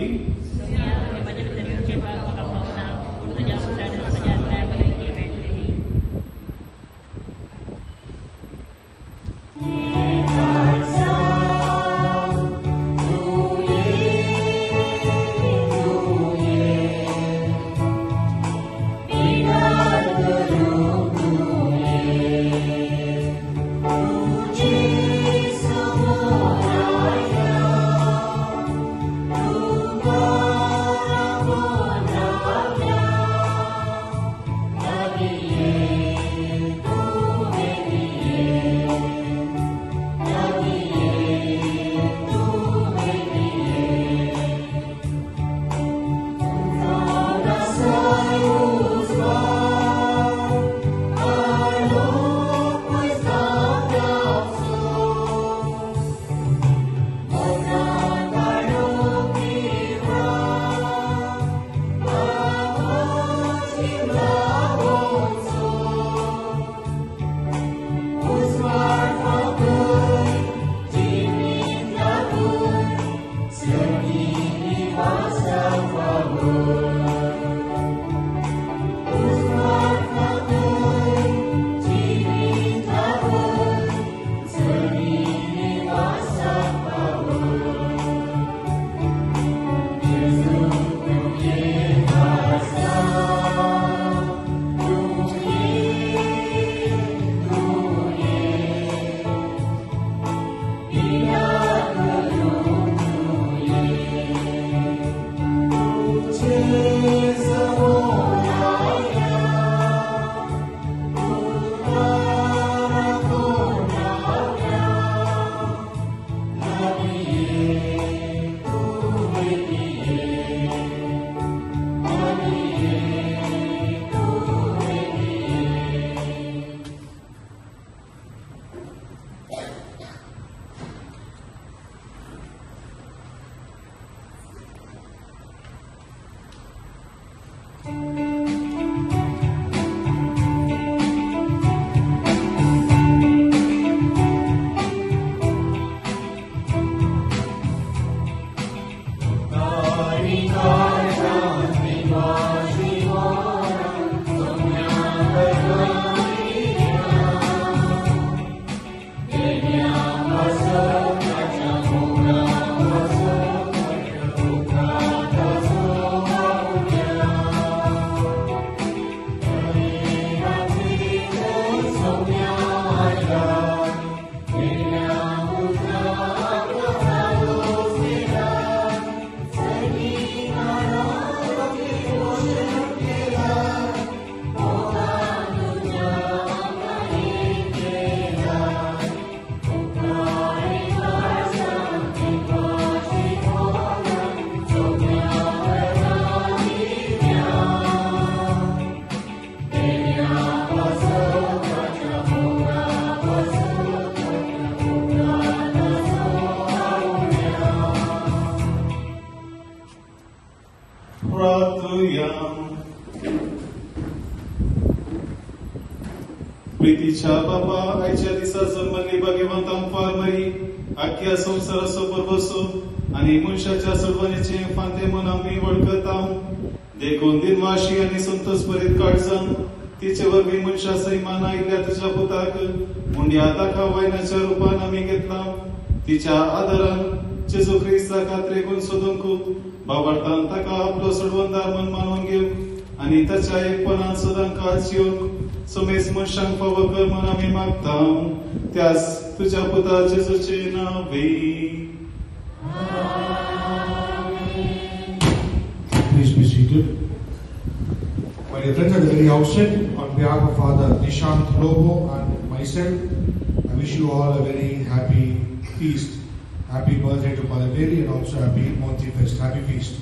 प्रीतीच्या बाबा आयच्या दिसा जन्मली भाग्यवंतांक फार बरी आख्या संवसारासोबर बसो आनी मनशाच्या सोडवणेचे फांते मन आमी वळखता देखून दिनवाशी आनी संतोष भरीत काळजां तिचे वरवीं मनशा सैमान आयिल्ल्या तुज्या पुताक मुंड्या ताका वायनाच्या रुपान आमी घेतला तिच्या आदारान जेजू क्रिस्ता खात्रेकून सोदूंक बाबार्थान ताका आपलो सोडवणदार मन मानून घेवंक आनी ताच्या एकपणान सदां काळ जियोंक समेस मनशांक फावो कर म्हूण आमी मागता त्यास तुज्या पुता जेजूचे नांवे. Please be seated. My dear friends, at the very outset, on behalf of Father Nishant Lobo and myself, I wish you all a very happy feast. Happy birthday to Mother Mary and also happy Monty Fest. Happy feast.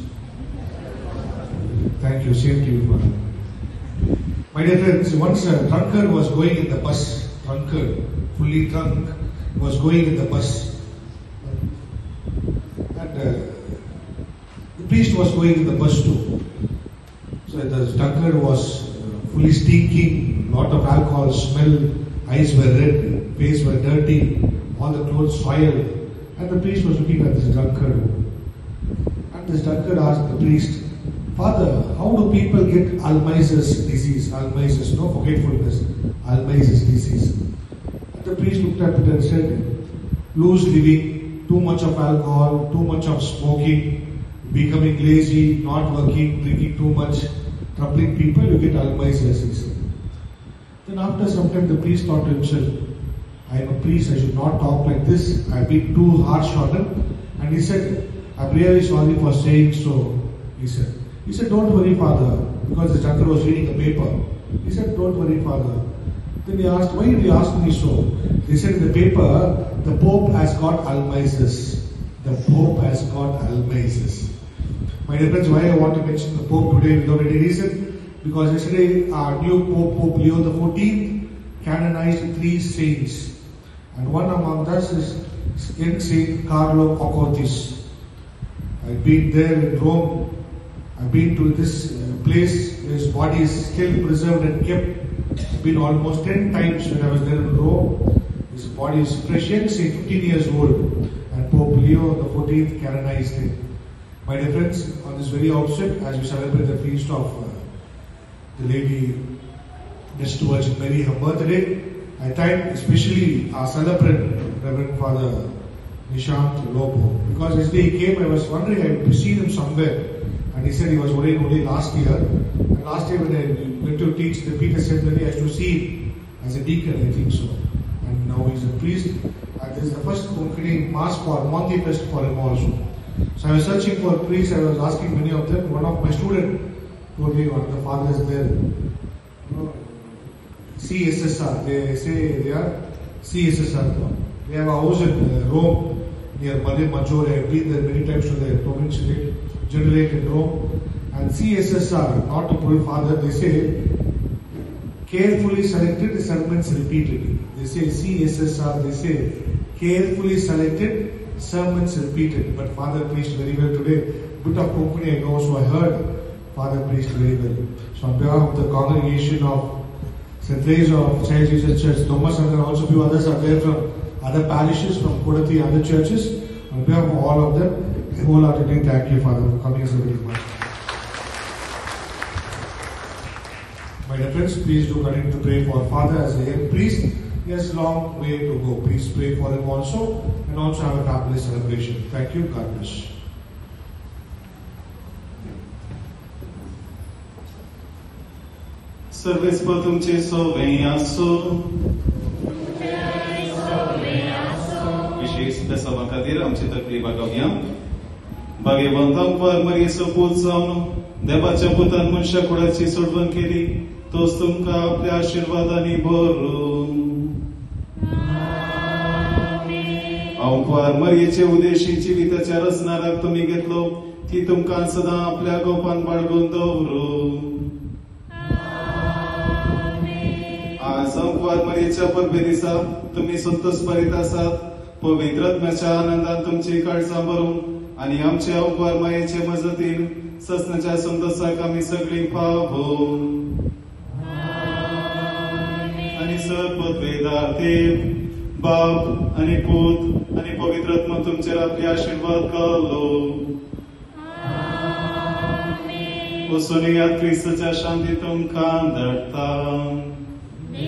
Thank you. Same to you, brother. My dear friends, once a drunkard was going in the bus, fully drunk, was going in the bus. And the priest was going in the bus too. So the drunkard was fully stinking, lot of alcohol smell, eyes were red, face were dirty, all the clothes soiled. And the priest was looking at this drunkard. And this drunkard asked the priest, Father, how do people get Alzheimer's disease? Alzheimer's, no forgetfulness. Alzheimer's disease. And the priest looked at it and said, loose living, too much of alcohol, too much of smoking, becoming lazy, not working, drinking too much, troubling people, you get Alzheimer's disease. Then after some time, the priest thought to himself, I am a priest, I should not talk like this. I have been too harsh on him. And he said, I am really sorry for saying so. He said, don't worry, Father, because the drunkard was reading a paper. He said, don't worry, Father. Then he asked, why did you ask me so? They said in the paper, the Pope has got Alzheimer's. The Pope has got Alzheimer's. My dear friends, why I want to mention the Pope today without any reason? Because yesterday our new Pope, Pope Leo XIV, canonized 3 saints. And one among us is Saint Carlo Acutis. I've been there in Rome. I've been to this place where his body is still preserved and kept. I've been almost 10 times when I was there in Rome. His body is precious, 15 years old. And Pope Leo XIV canonized him. My dear friends, on this very outset, as we celebrate the feast of the Lady Blessed Virgin Mary, her birthday, I thank especially our celebrant, Reverend Father Nishant Lobo. Because yesterday he came, I was wondering, I had seen him somewhere. And he said he was only last year. And last year when I went to teach the Peter Seminary, I used to see him as a deacon, I think so. And now he's a priest. And this is the first Konkani Mass for Monty Fest for him also. So I was searching for priests, I was asking many of them. One of my students told me, one of the fathers there, CSSR, they say they are CSSR. They have a house in Rome near Mare Maggiore. I have been there many times to the provincial generate in Rome. And CSSR, not to pull father, they say carefully selected sermons repeated. They say CSSR, they say carefully selected sermons repeated. But Father preached very well today. Bit of Konkani I know, so I heard Father preached very well. So on behalf of the congregation of St. Teresa of Child Jesus Church, Thomas and also few others are there from other parishes, from Kodati, other churches. On behalf of all of them, I wholeheartedly thank you, Father, for coming as a very much. My dear friends, please do continue to pray for our Father as a young priest. He has a long way to go. Please pray for him also, and also have a fabulous celebration. Thank you. God bless. Servesc तुमचे सोवे आसो विशेष सभा खातीर आमची तकलीफा घेवया भाग्यवंतांक वर मरयेचो पूत जावन देवाच्या पुतान मनशा कुळाची सोडवण केली तोच तुमकां आपल्या आशिर्वादांनी भरून हांव वर मरयेचे उदेशी जिविताच्या रचनाराक तुमी घेतलो ती तुमकां सदां आपल्या गोपान बाळगून दवरूं आज अंकवार मरयेच्या परबे दिसा तुम्ही संतोष भरीत आसात पवित्र आत्म्याच्या आनंदान तुमची काळजां भरून आनी आमच्या अंकवार मायेचे मजतीन ससनाच्या संतोषाक आमी सगळीं पावूं आनी सरपद वेदार्थे बाप आनी पूत आनी पवित्र आत्मा तुमचेर आपले आशीर्वाद घालो वचून यात क्रिस्ताच्या शांती तुमकां धाडटा Oh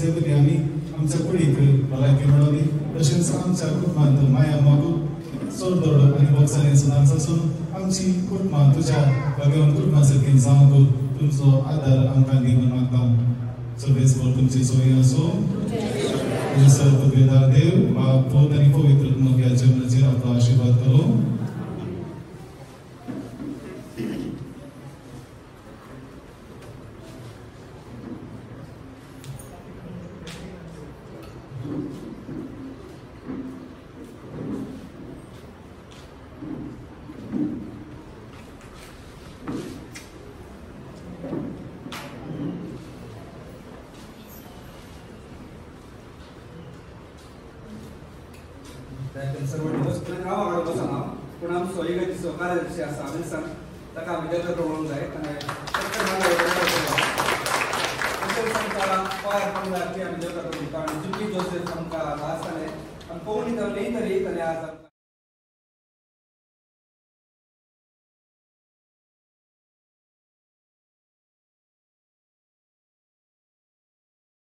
अतिशय बरी आमी आमच्या कुडीक भलायकी मेळोवली तशेंच आमच्या कुटुंबांत माया मोगू सोडदोड आनी बॉक्सांनी सुदारसासून आमची कुटुंबां तुज्या भगवन कुटुंबा सारकी जावंक तुमचो आदार आमकां दी म्हूण मागता सगळेच तुमची सोय आसूं सर्ववेदा देव बाप पूत आनी पवित्र मग ह्या जीवनाचेर आपलो आशीर्वाद करो सर्व दिवस गावाकडे बसना पण आमचो इगर्जीचो कार्यदर्शी आसा विल्सन ताका आमी देवता प्रमाण जाय आनी पायर पडला की आमी देवता प्रमाण जुबली जोसेफ आमकां आसताले आनी कोवणी तरी आज